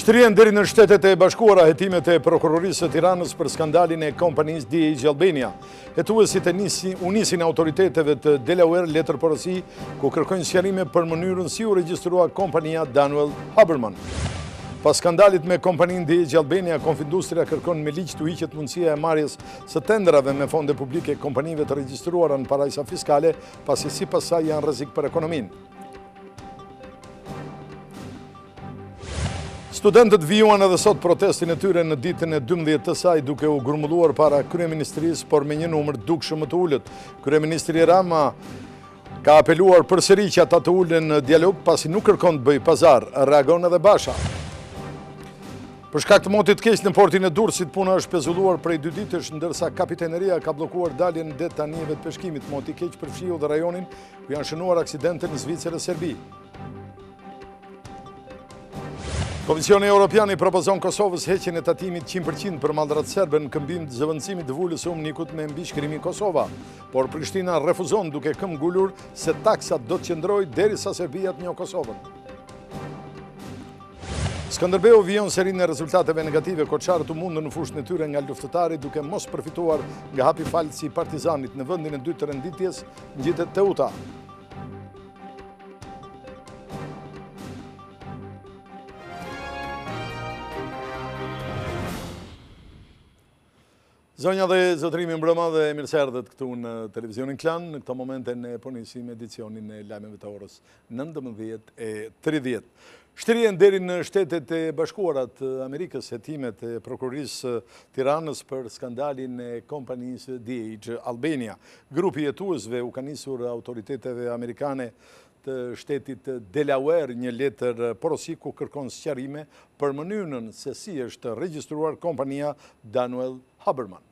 Shtrien deri në Shtetet e Bashkuara hetimet e prokurorisë së Tiranës për skandalin e kompanisë DH Albania. Hetuesit u nisin autoriteteve të Delaware letër porosi ku kërkojnë sqarime për mënyrën si u regjistrua kompania Daniel Haberman. Pas skandalit me kompaninë DH Albania, Confindustria kërkon me ligj të hiqet mundësia e marrjes së tenderave me fonde publike kompanive të regjistruara në parajsa fiskale, pasi sipas saj janë rrezik për ekonominë. Studentët vijuan edhe sot protestin e tyre në ditën e 12 të saj duke u grumulluar para kryeministrisë, por me një numër dukshëm më të ulët. Kryeministri Rama ka apeluar përsëri që ata të ulen në dialog pasi nuk kërkon të bëj pazar, reagon edhe Basha. Për shkak të motit keq në portin e Durrësit, puna është pezulluar prej 2 ditësh, ndërsa kapiteneria ka bllokuar daljen det anijeve të peshkimit. Moti keq përfshiu dhe rajonin ku janë shënuar aksidente në Zvicër e Serbi. Komisioni Evropian i propozon Kosovës heqjen e tatimit 100% për mallrat serbe në këmbim të zëvendësimit të vulës së Umnikut me mbishkrimi Kosova, por Prishtina refuzon duke këmbë ngulur se taksat do të qëndrojë derisa Serbia të njohë Kosovën. Skënderbeu vijon serinë e rezultateve negative, koçarët u mundën në fushën e tyre nga luftëtari duke mos përfituar nga hapi falsi i Partizanit në vendin e dytë të renditjes ngjitet Teuta. Zonja dhe zotrimi mbrëma dhe mirëserdhet këtu në televizionin Klan. Në këto momente ne po nisim edicionin e lajmeve të orës 19:30. Shtrien deri në Shtetet e Bashkuara të Amerikës hetimet e prokurorisë Tiranës për skandalin e kompanisë DH Albania. Grupi i hetuesve u ka nisur autoriteteve amerikane të shtetit Delaware një letër porosi ku kërkon sqarime për mënyrën se si është regjistruar kompania Daniel Haberman.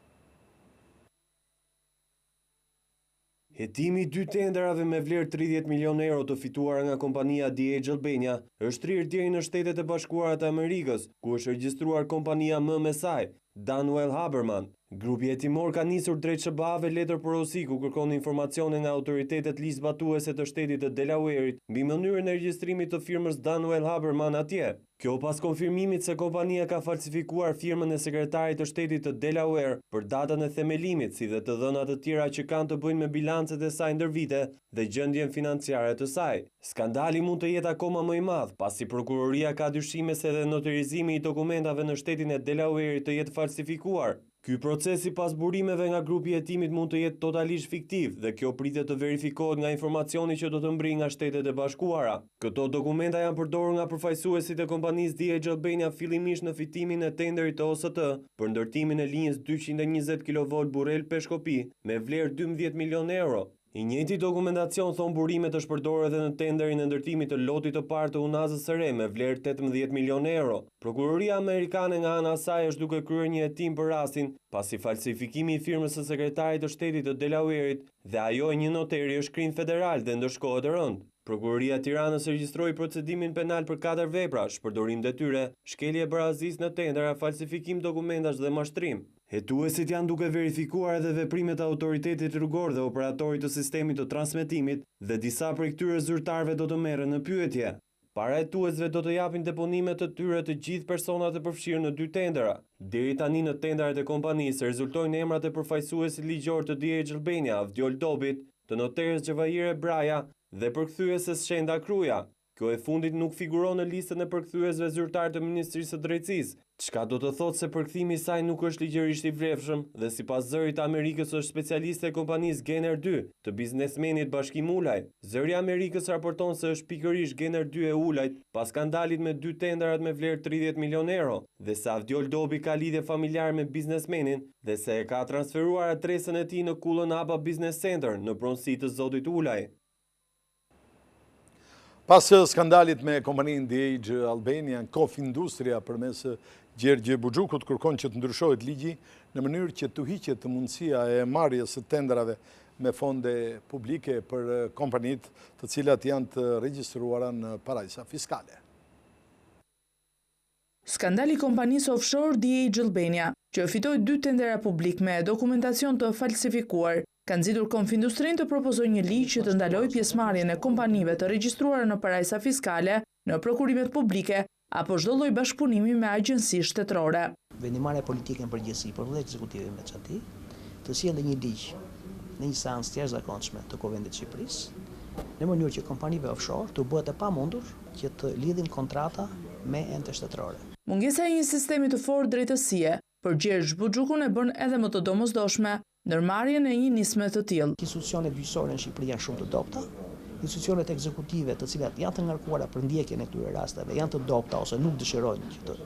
Hetimi 2 tenderave me vlerë 30 milion euro të fituara nga kompania DH Albania është rirë deri në Shtetet e Bashkuara të Amerikës, ku është regjistruar kompania më me saj, Daniel Haberman. Grupi hetimor ka nisur drejt SBA-ve letër porosi ku kërkon informacione nga autoritetet ligjzbatuese të shtetit të Delawareit mbi mënyrën e regjistrimit të firmës Daniel Haberman atje. Kjo pas konfirmimit se kompania ka falsifikuar firmën e sekretarit të shtetit të Delaware për datën e themelimit, si dhe të dhënat të tjera që kanë të bëjnë me bilancet e saj ndër vite dhe gjendjen financiare të saj. Skandali mund të jetë akoma më i madh, pasi prokuroria ka dyshime se edhe notarizimi i dokumentave në shtetin e Delaware të jetë falsifikuar. Ky procesi pas burimeve nga grupi i hetimit mund të jetë totalisht fiktiv dhe kjo pritet të verifikohet nga informacioni që do të mbrijë nga Shtetet e Bashkuara. Këto dokumenta janë përdorur nga përfaqësuesit e kompanisë DH Albania fillimisht në fitimin e tenderit të OST për ndërtimin e linjës 220 kV Burrel Peshkopi me vlerë 12 milion euro. I njëjti dokumentacion thon burimet është përdorur edhe në tenderin e ndërtimit të lotit të parë të unazës së re me vlerë 18 milion euro. Prokuroria amerikane nga ana e saj është duke kryer një hetim për rastin, pasi falsifikimi i firmës së sekretarit të shtetit të Delawareit dhe ajo e një noteri është krim federal dhe ndërshkohet rënd. Prokuroria e Tiranës regjistroi procedimin penal për 4 vepra: shpërdorim detyre, shkelje barazisë në tendera, falsifikim dokumentash dhe mashtrim. Hetuesit janë duke verifikuar edhe veprimet e autoritetit rrugor dhe operatorit të sistemit të transmetimit dhe disa prej këtyre zyrtarëve do të merren në pyetje. Para hetuesve do të japin deponimet të tyre të gjithë personat e përfshirë në 2 tendera. Deri tani në tenderat e kompanisë rezultojnë emrat e përfaqësuesit ligjor të DH Albania, Avdiol Dobit, të noteres Gjevahire Braja dhe përkthyeses Shenda Kruja. Kjo e fundit nuk figuron në listën e përkthyesve zyrtar të Ministrisë së Drejtësisë, çka do të thotë se përkthimi i saj nuk është ligjërisht i vlefshëm dhe sipas zërit të Amerikës është specialiste e kompanisë Gener 2 të biznesmenit Bashkim Ulaj. Zëri i Amerikës raporton se është pikërisht Gener 2 e Ulajt pas skandalit me 2 tenderat me vlerë 30 milion euro dhe se Avdiol Dobi ka lidhje familjar me biznesmenin dhe se e ka transferuar adresën e tij në kullën ABA Business Center në pronësi të zotit Ulaj. Pas skandalit me kompaninë DH Albania, Confindustria përmes Gjergje Buxhukut kërkon që të ndryshohet ligji në mënyrë që të hiqet mundësia e marrjes së tenderave me fonde publike për kompanitë të cilat janë të regjistruara në parajsa fiskale. Skandali kompanisë offshore DH Albania, që fitoi 2 tendera publik me dokumentacion të falsifikuar, ka nxitur Confindustrin të propozojë një ligj që të ndalojë pjesëmarrjen e kompanive të regjistruara në parajsa fiskale në prokurimet publike apo çdo lloj bashkëpunimi me agjenci shtetërore. Vendimarrja politike në përgjithësi, por edhe ekzekutivi me çati, të sjellë një ligj në një seancë të jashtëzakonshme të Kuvendit të Shqipërisë, në mënyrë që kompanive offshore të bëhet e pamundur që të lidhin kontrata me ente shtetërore. Mungesa e një sistemi të fortë drejtësie për Gjergj Buxhukun e bën edhe më të domosdoshme ndërmarrjen e një nisme të tillë. Institucionet gjyqësore në Shqipëri janë shumë të dobta. Institucionet ekzekutive të cilat janë të ngarkuara për ndjekjen e këtyre rasteve janë të dobta ose nuk dëshirojnë që të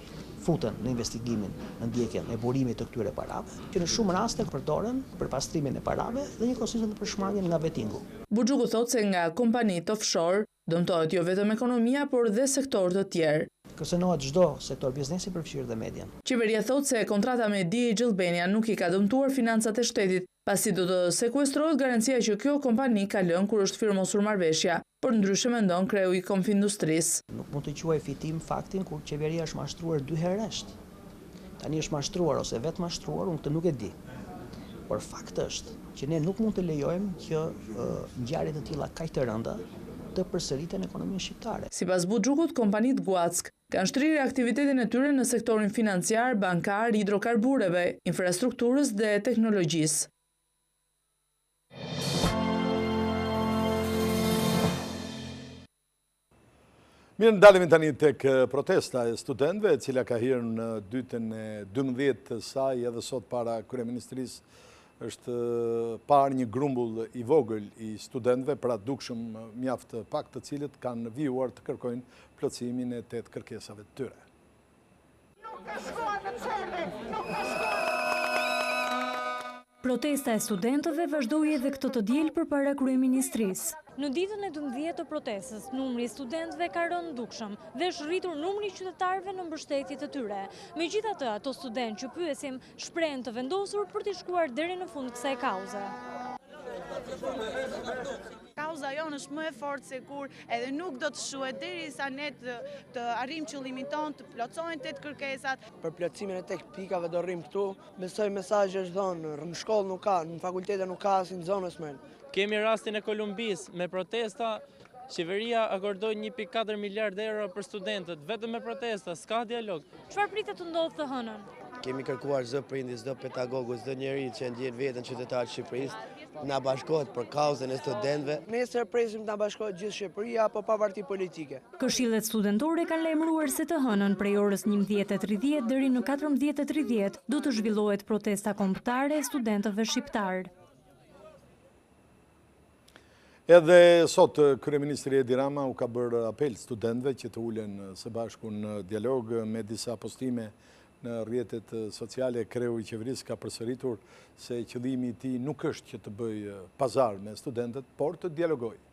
futen në investigimin, në ndjekjen e burimit të këtyre parave, që në shumë raste përdoren për pastrimin e parave dhe një konsistentë për shmangjen nga vettingu. Buxhuku thotë se nga kompanitë offshore dëmtohet jo vetëm ekonomia, por dhe sektorë të tjerë. Kërcënohet çdo sektor biznesi përfshirë dhe median. Qeveria thotë se kontrata me Dhjetor nuk i ka dëmtuar financat e shtetit, pasi do të sekuestrohet garancia që kjo kompani ka lënë kur është firmosur marrëveshja, por ndryshe mendon kreu i Konfindustrisë. Nuk mund të quaj fitim faktin kur qeveria është mashtruar 2 herë rresht. Tani është mashtruar ose vetë mashtruar, unë këtë nuk e di. Por fakt është që ne nuk mund të lejojmë që ngjarje të tilla kaq të rënda të përsëriten ekonominë shqiptare. Sipas Buxhukut, kompanitë Guack kanë shtrirë aktivitetin e tyre në sektorin financiar, bankar, hidrokarbureve, infrastrukturës dhe teknologjisë. Mirë, ndalemi tani tek protesta e studentëve, e cila ka hyrë në dytën e 12 të saj edhe sot para kryeministrisë është parë një grumbull i vogël i studentëve, pra dukshëm mjaft pak, të cilët kanë vijuar të kërkojnë plotësimin e 8 kërkesave të tyre. Protesta e studentëve vazhdoi edhe këtë të diel përpara kryeministrisë. Në ditën e 12 të protestës, numri i studentëve ka rënë ndukshëm dhe është rritur numri i qytetarëve në mbështetje të tyre. Megjithatë, ato studentë që pyesim shprehen të vendosur për të shkuar deri në fund kësaj kauze. Kauza jonë është më e fortë se kur edhe nuk do të shuhet derisa ne të arrijmë qëllimin tonë, të plotësohen 8 kërkesat. Për plotësimin e 8 pikave do rrim këtu. Besoj mesazhi është dhënë, në shkollë nuk ka, në fakultete nuk ka, as në zonës më. Kemi rastin e Kolumbis me protesta, qeveria akordoi 1.4 miliard euro për studentët, vetëm me protesta, s'ka dialog. Çfarë pritet të ndodhë të hënën? Kemi kërkuar çdo prindi, çdo pedagogu, çdo njeri që ndjen veten qytetar të Shqipërisë, na bashkohet për kauzën e studentëve. Nesër presim të na bashkohet gjithë Shqipëria apo pa parti politike. Këshillet studentore kanë lajmëruar se të hënën prej orës 11:30 deri në 14:30 do të zhvillohet protesta kombëtare e studentëve shqiptar. Edhe sot, kryeministri Edi Rama u ka bërë apel studentëve që të ulen së bashku në dialog. Me disa postime në rrjetet sociale, kreu i qeverisë ka përsëritur se qëllimi i tij nuk është që të bëjë pazar me studentët, por të dialogojë.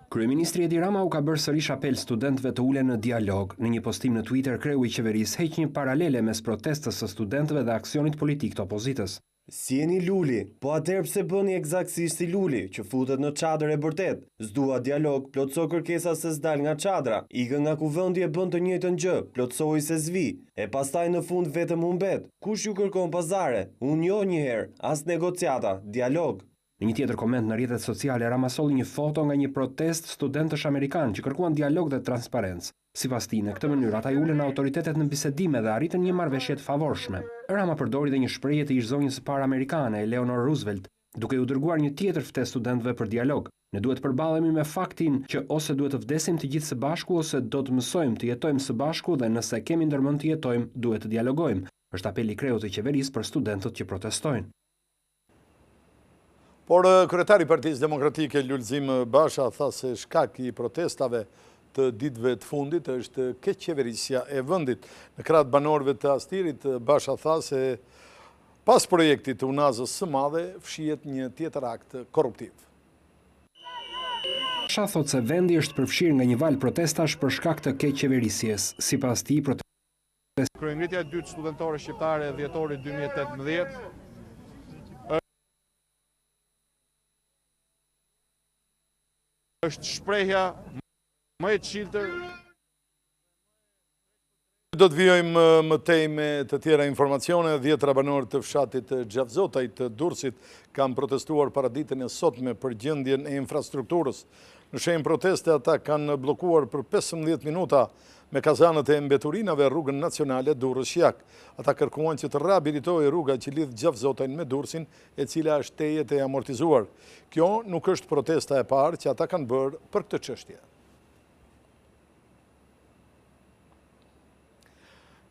Kryeministri Edi Rama u ka bërë sërish apel studentëve të ulen në dialog. Në një postim në Twitter, kreu i qeverisë heq një paralele mes protestës së studentëve dhe aksionit politik të opozitës. Si jeni luli, po atëherë pse bëni eksaktësisht si luli, që futet në çadër e bërtet. S'dua dialog, plotso kërkesa se s'dal nga çadra. Ikë nga kuvendi e bën të njëjtën gjë, plotsoi se s'vi. E pastaj në fund vetëm humbet. Kush ju kërkon pazare? Unë jo një herë, as negociata, dialog. Në një tjetër koment në rrjetet sociale, Rama solli një foto nga një protest studentësh amerikanë që kërkuan dialog dhe transparencë. Sipas tij, në këtë mënyrë ata i ulën autoritetet në bisedime dhe arritën një marrëveshje të favorshme. Rama përdori dhe një shprehje të ish-zonjës së parë amerikane, Eleanor Roosevelt, duke u dërguar një tjetër ftesë studentëve për dialog. Ne duhet përballemi me faktin që ose duhet të vdesim të gjithë së bashku ose do të mësojmë të jetojmë së bashku dhe nëse kemi ndërmend të jetojmë, duhet të dialogojmë. Është apeli i kreut të qeverisë për studentët që protestojnë. Por kryetari i Partisë Demokratike Lulzim Basha tha se shkaki i protestave të ditëve të fundit është keqeverisja e vendit. Në krah banorëve të Astirit, Basha tha se pas projektit të unazës së madhe fshihet një tjetër akt korruptiv. Basha thotë se vendi është përfshirë nga një valë protestash për shkak të keqeverisjes. Sipas tij, Kryengritja e dytë studentore shqiptare dhjetori 2018 është shprehja më e çiltër. Do të vijojmë më tej me të tjera informacione. 10 banorë të fshatit Xhavzotaj të Durrësit kanë protestuar paraditën e sotme për gjendjen e infrastrukturës Në shenjë proteste ata kanë blokuar për 15 minuta me kazanët e mbeturinave rrugën nacionale Durrës-Shjak. Ata kërkuan që të rehabilitojë rruga që lidh Gjavzotajn me Durrësin, e cila është tejet e amortizuar. Kjo nuk është protesta e parë që ata kanë bërë për këtë çështje.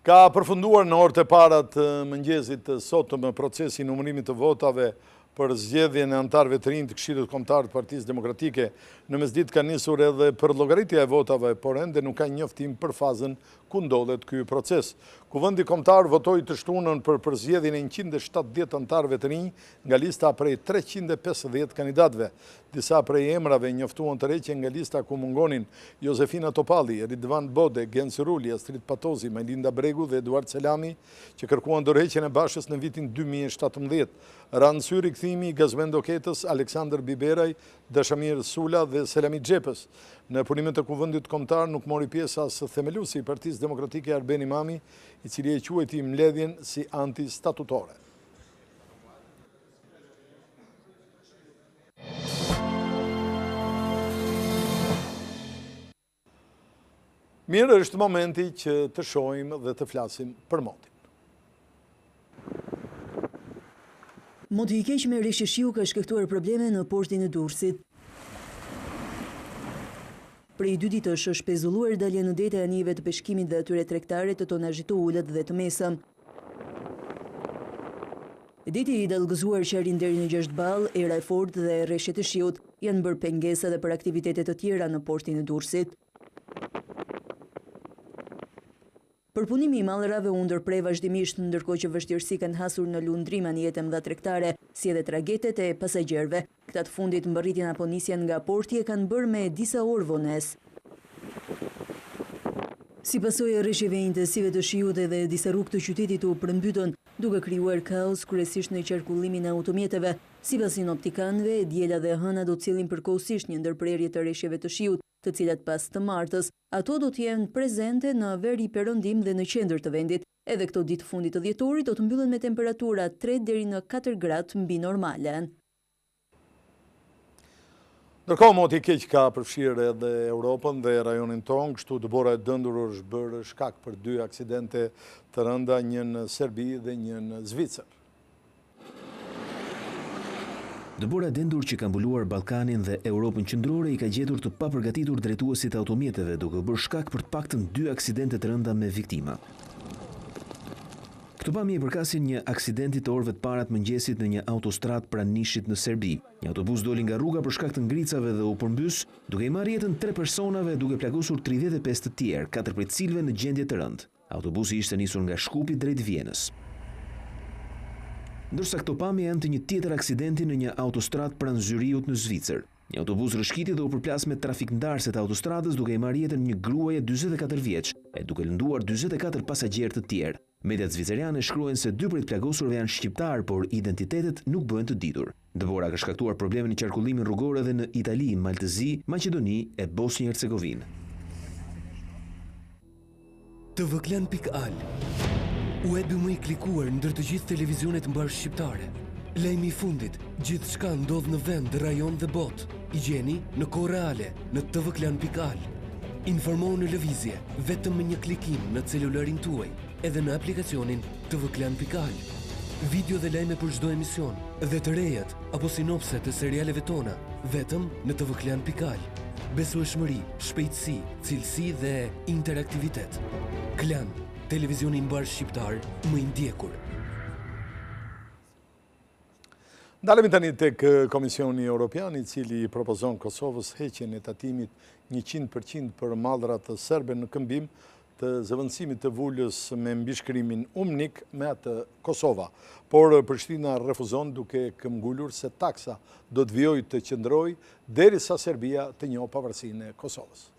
Ka përfunduar në orët e para të mëngjesit sotëm procesi i numërimit të votave për zgjedhjen e anëtarëve të rinj të Këshillit Kombëtar të Partisë Demokratike. Në mesditë ka nisur edhe për llogaritja e votave, por ende nuk ka njoftim për fazën ku ndodhet ky proces. Kuvendi kombëtar votoi të shtunën për zgjedhjen e 170 anëtarëve të rinj nga lista prej 350 kandidatëve. Disa prej emrave njoftuan tërheqje nga lista ku mungonin Josefina Topalli, Ridvan Bode, Genç Ruli, Astrid Patozi, Majlinda Bregu dhe Eduard Selami, që kërkuan dorëheqjen e Bashës në vitin 2017. Ranë syri kthimi Gazmendo Ketës, Aleksandr Biberaj, Dashamir Sula dhe Selami Xhepës. Në punimet të kuvendit kombëtar nuk mori pjesë as themeluesi i Partisë Demokratike Arben Imami, i cili e quajti mbledhjen si antistatutore. Mirë, është momenti që të shohim dhe të flasim për motin. Moti i keq me rishëshiu ka shkaktuar probleme në portin e Durrësit. Prej 2 ditësh është pezulluar dalja në det e anijeve të peshkimit dhe atyre tregtare të tonazhit të ulët dhe të mesëm. Deti i dallgëzuar që arrin deri në 6 ball, era e fortë dhe rreshtet e shiut janë bërë pengesa edhe për aktivitete të tjera në portin e Durrësit. Përpunimi i mallrave u ndërprej vazhdimisht, ndërkohë që vështirësi kanë hasur në lundrim anijet e mëdha tregtare, si edhe tragetet e pasagjerëve. Këta të fundit mbërritjen apo nisjen nga porti e kanë bërë me disa orë vonesë. Si pasojë e rreshjeve intensive të shiut dhe disa rrugë të qytetit u përmbytën, duke krijuar kaos kryesisht në qarkullimin e automjeteve. Sipas sinoptikanëve, diela dhe hëna do të cillin përkohësisht një ndërprerje të rreshjeve të shiut, të cilat pas të martës, ato do të jenë prezente në veri perëndim dhe në qendër të vendit. Edhe këto ditë fundit të dhjetorit do të mbyllen me temperatura 3 deri në 4 gradë mbi normalen. Ndërkohë, moti i keq ka përfshirë edhe Europën dhe rajonin tonë, kështu dëbora e dëndur është bërë shkak për 2 aksidente të rënda, një në Serbi dhe një në Zvicër. Dëbora dendur që ka mbuluar Ballkanin dhe Europën qendrore i ka gjetur të papërgatitur drejtuesit e automjeteve, duke bërë shkak për të paktën 2 aksidente të rënda me viktima. Këto pamje i përkasin një aksidenti të orëve të para të mëngjesit në një autostradë pranë Nishit në Serbi. Një autobus doli nga rruga për shkak të ngricave dhe u përmbys, duke i marrë jetën 3 personave duke plagosur 35 të tjerë, 4 prej të cilëve në gjendje të rëndë. Autobusi ishte nisur nga Shkupi drejt Vjenës. Ndërsa këto pamje janë të një tjetër aksidenti në një autostradë pranë Zyriut në Zvicër. Një autobus rrëshqiti dhe u përplas me trafikndarëse të autostradës duke i marrë jetën një gruaje 44 vjeç e duke lënduar 44 pasagjerë të tjerë. Mediat zviceriane shkruajnë se 2 prej të plagosurve janë shqiptar, por identitetet nuk bëhen të ditur. Dëbora ka shkaktuar probleme në qarkullimin rrugor edhe në Itali, Maltëzi, Maqedoni e Bosnjë-Hercegovinë. tvklan.al Webi më i klikuar ndër të gjithë televizionet mbar shqiptare. Lajmi i fundit, gjithçka ndodh në vend, rajon dhe botë. I gjeni në kohë reale në tvklan.al. Informohu në lëvizje vetëm me një klikim në celularin tuaj, edhe në aplikacionin tvklan.al. Video dhe lajme për çdo emision, dhe të rejat apo sinopse të serialeve tona, vetëm në tvklan.al. Besueshmëri, shpejtësi, cilësi dhe interaktivitet. Klan, televizioni mbar shqiptar më i ndjekur. Ndalemi tani tek Komisioni Evropian, i cili propozon Kosovës heqjen e tatimit 100% për mallrat serbe në këmbim të zëvendësimit të vulës me mbishkrimin umnik me atë Kosova. Por Prishtina refuzon duke këmbgulur se taksa do të vijojë të qëndrojë derisa Serbia të njohë pavarësinë e Kosovës.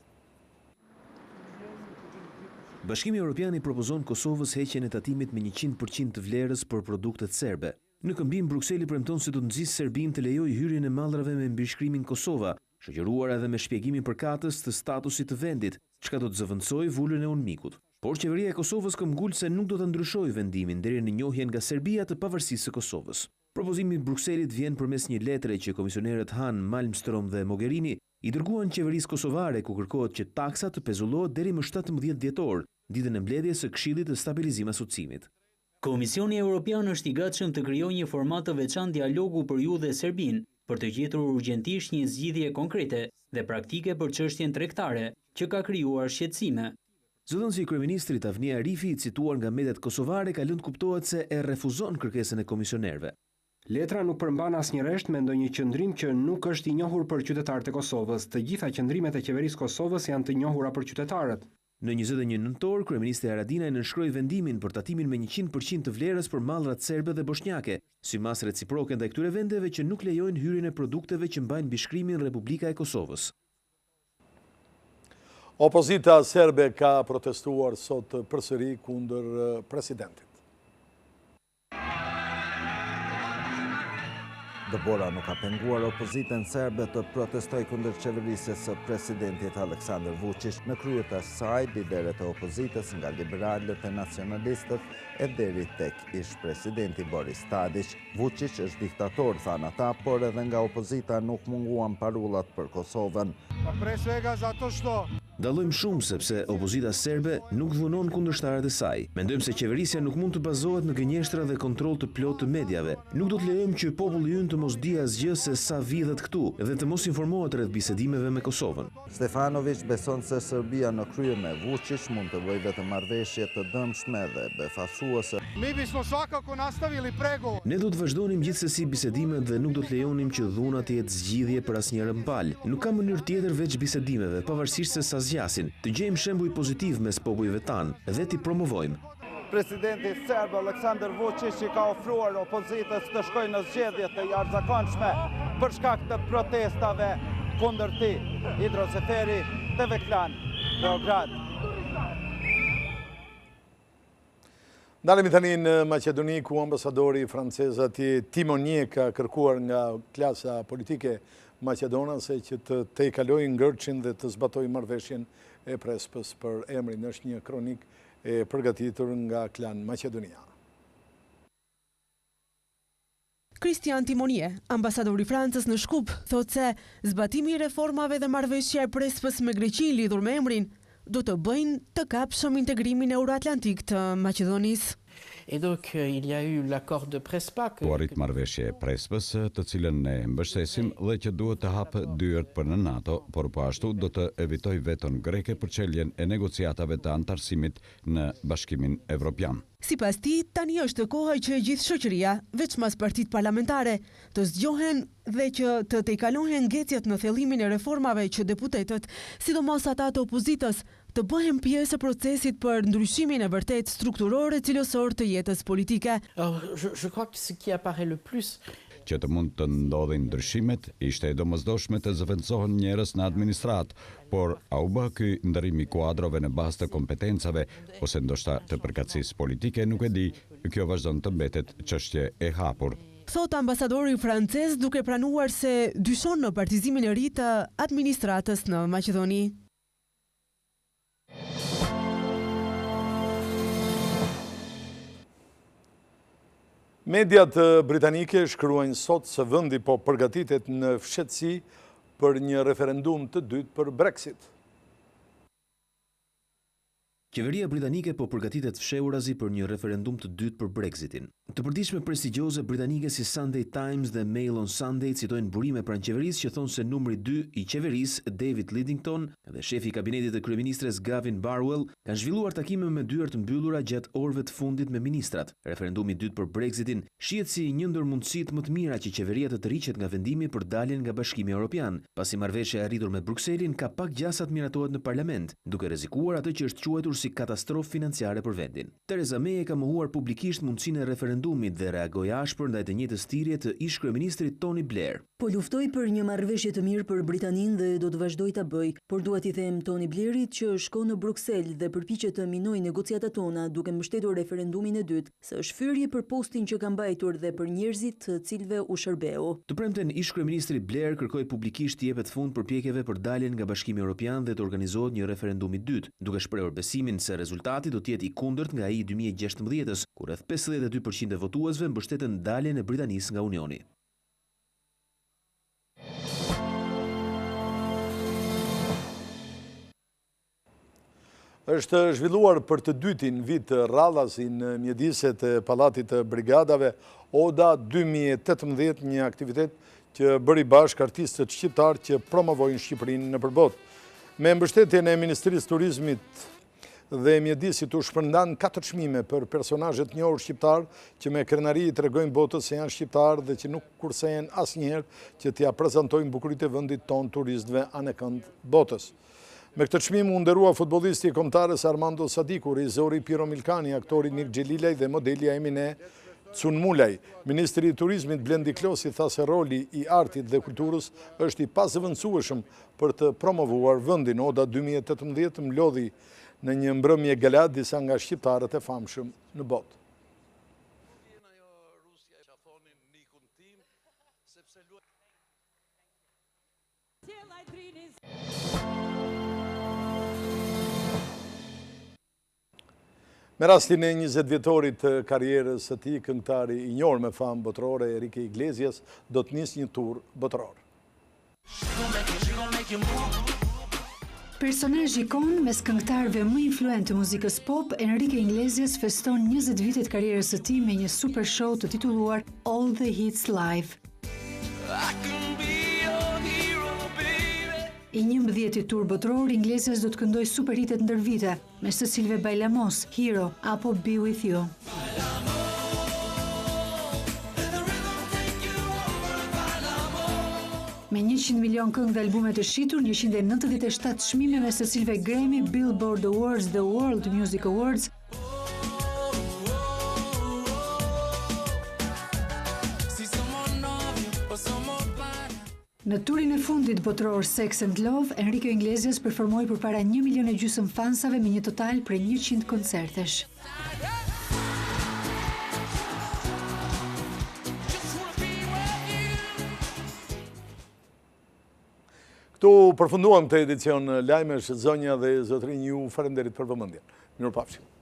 Bashkimi Evropian i propozon Kosovës heqjen e tatimit me 100% të vlerës për produktet serbe. Në këmbim, Brukseli premton se do të nxjisë Serbin të lejojë hyrjen e mallrave me mbishkrimin Kosova, shoqëruar edhe me shpjegimin përkatës të statusit të vendit, çka do të zëvendësojë vulën e unmikut. Por qeveria e Kosovës këmbgul se nuk do të ndryshojë vendimin deri në njohjen nga Serbia të pavarësisë së Kosovës. Propozimi i Brukselit vjen përmes një letre që komisionerët Han, Malmström dhe Mogherini I dërguan qeverisë kosovare ku kërkohet që taksa të pezullohet deri më 17 dhjetor, ditën e mbledhjes së Këshillit të Stabilizim Asociimit. Komisioni Evropian është i gatshëm të krijojë një format të veçantë dialogu për ju dhe Serbinë, për të gjetur urgjentisht një zgjidhje konkrete dhe praktike për çështjen tregtare që ka krijuar shqetësime. Zëdhënësi i kryeministrit Avnia Arifi, i cituar nga mediat kosovare, ka lënë kuptohet se e refuzon kërkesën e komisionerëve. Letra nuk përmban asnjë resht me ndonjë qëndrim që nuk është i njohur për qytetarët e Kosovës. Të gjitha qëndrimet e qeverisë Kosovës janë të njohura për qytetarët. Në 21 nëntor, kryeministri Haradinaj nënshkroi vendimin për tatimin me 100% të vlerës për mallrat serbe dhe bosnjake, si mas reciproke ndaj këtyre vendeve që nuk lejojnë hyrjen e produkteve që mbajnë bishkrimin Republika e Kosovës. Opozita serbe ka protestuar sot përsëri kundër presidentit. Dëbora nuk ka penguar opozitën serbe të protestoj kundër qeverisjes së presidentit Aleksandar Vučić. Në krye të saj, lideret e opozitës nga liberalët e nacionalistët e deri tek ish presidenti Boris Tadić. Vučić është diktator, thanë ata, por edhe nga opozita nuk munguan parullat për Kosovën. Dallojmë shumë sepse opozita serbe nuk dhunon kundërshtarët e saj. Mendojmë se qeverisja nuk mund të bazohet në gënjeshtra dhe kontroll të plotë të mediave. Nuk do të lejojmë që populli ynë të mos di asgjë se sa vidhet këtu dhe të mos informohet rreth bisedimeve me Kosovën. Stefanović beson se Serbia në krye me Vučić mund të bëjë vetëm marrëveshje të dëmshme dhe befasuese. Ne do të vazhdonim gjithsesi bisedimet dhe nuk do të lejonim që dhuna të jetë zgjidhje për asnjë rëmpal. Nuk ka mënyrë tjetër veç bisedimeve, pavarësisht se sa zgjasin. Të gjejmë shembuj pozitiv mes popujve tanë dhe t'i promovojmë. Presidenti serb Aleksandar Vučić i ka ofruar opozitës të shkojnë në zgjedhje të jashtëzakonshme për shkak të protestave kundër tij. Hidroseferi, TV Klan, Beograd. Ndalemi tani në Maqedoni, ku ambasadori francez atje Timonier ka kërkuar nga klasa politike maqedonase që të tejkalojë ngërçin dhe të zbatojë marrëveshjen e Prespës për emrin. Është një kronik e përgatitur nga Klan Maqedonia. Christian Timonier, ambasadori i Francës në Shkup, thotë se zbatimi i reformave dhe marrëveshja e Prespës me Greqinë lidhur me emrin do të bëjnë të kapshëm integrimin euroatlantik të Maqedonisë. Et donc il y a eu l'accord de Prespa. Po arrit marrëveshje e Prespës, të cilën ne mbështesim dhe që duhet të hapë dyert për në NATO, por po ashtu do të evitoj veton greke për çeljen e negociatave të antarësimit në Bashkimin Evropian. Sipas tij, tani është koha që gjithë shoqëria, veçmas partitë parlamentare, të zgjohen dhe që të tejkalohen ngecjet në thellimin e reformave që deputetët, sidomos ata të opozitës, të bëhen pjesë e procesit për ndryshimin e vërtet strukturor e cilësor të jetës politike. Je crois que ce qui apparaît le plus që të mund të ndodhin ndryshimet, ishte e domosdoshme të zëvendësohen njerëz në administrat, por a u bë ky ndërrim i kuadrove në bazë të kompetencave ose ndoshta të përkatësisë politike, nuk e di, kjo vazhdon të mbetet çështje e hapur. Thot ambasadori francez duke pranuar se dyshon në partizimin e ri të administratës në Maqedoni. Mediat britanike shkruajnë sot se vendi po përgatitet në fshehtësi për një referendum të dytë për Brexit. Qeveria britanike po përgatitet fshehurazi për një referendum të dytë për Brexitin. Të përditshme prestigjioze britanike si Sunday Times dhe Mail on Sunday citojnë burime pranë-qeverisë që thonë se numri 2 i qeverisë, David Lidington, dhe shefi i kabinetit të kryeministres Gavin Barwell kanë zhvilluar takime me dyert të mbyllura gjatë orëve të fundit me ministrat. Referendumi i dytë për Brexitin shihet si një ndër mundësitë më të mira që qeveria të tërhiqet nga vendimi për daljen nga Bashkimi Evropian, pasi marrëveshja e arritur me Brukselin ka pak gjasa të miratohet në parlament, duke rrezikuar atë që është quajtur si katastrofë financiare për vendin. Theresa May ka mohuar publikisht mundësinë e referendumit dhe reagoi ashpër ndaj të njëjtës thirrje të ish-kryeministrit Tony Blair. Po luftoj për një marrëveshje të mirë për Britaninë dhe do të vazhdoj ta bëj, por dua t'i them Tony Blairit që shkon në Bruksel dhe përpiqet të minojë negociatat tona duke mbështetur referendumin e dytë, se është fyrje për postin që ka mbajtur dhe për njerëzit të cilëve u shërbeu. Të premten ish-kryeministri Blair kërkoi publikisht të jepet fund përpjekjeve për daljen nga Bashkimi Evropian dhe të organizohet një referendum i dytë, duke shprehur besimin se rezultati do të jetë i kundërt nga ai i 2016-s, ku rreth 52% e votuesve mbështetën daljen e Britanisë nga Unioni. është zhvilluar për të dytin vit radhasin mjediset e Pallatit të Brigadave, Oda 2018, një aktivitet që bëri bashkë artistët shqiptar që promovojnë Shqipërinë në përbot. Me mbështetjen e Ministrisë Turizmit dhe mjedisit u shpërndan 4 çmime për personazhet njohur shqiptar që me krenari i tregojnë botës se janë shqiptar dhe që nuk kursehen asnjëherë që t'ia prezantojnë bukuritë e vendit ton turistëve anëkënd botës. Me këtë çmim u nderua futbollisti i kombëtarës Armando Sadiku, regjizori Piero Milkani, aktori Nik Xhelilaj dhe modeli Emine Cunmulaj. Ministri i Turizmit Blendi Klosi tha se roli i artit dhe kulturës është i pazëvendësueshëm për të promovuar vendin. Oda 2018 mlodhi në një mbrëmje gala disa nga shqiptarët e famshëm në botë. Me rastin e 20 vjetorit të karrierës së tij, këngëtari i njohur me famë botërore Enrique Iglesias do të nisë një tur botëror. Personazh ikon mes këngëtarëve më influent të muzikës pop, Enrique Iglesias feston 20 vitet karrierës së tij me një super show të titulluar All the Hits Live. I 11 tur botëror, Iglesias do të këndoj superhitet ndër vite, mes të cilëve Bailamos, Hero apo Be With You. Me 100 milion këngë dhe albume të shitur, 197 çmime mes të cilëve Grammy, Billboard Awards dhe World Music Awards, Në turin e fundit botëror Sex and Love, Enrique Iglesias performoi përpara 1,5 milion fansave me një total prej 100 koncertesh. Këtu përfunduam këtë edicion lajmesh, zonja dhe zotrinj, ju falenderit për vëmendjen. Mirupafshim.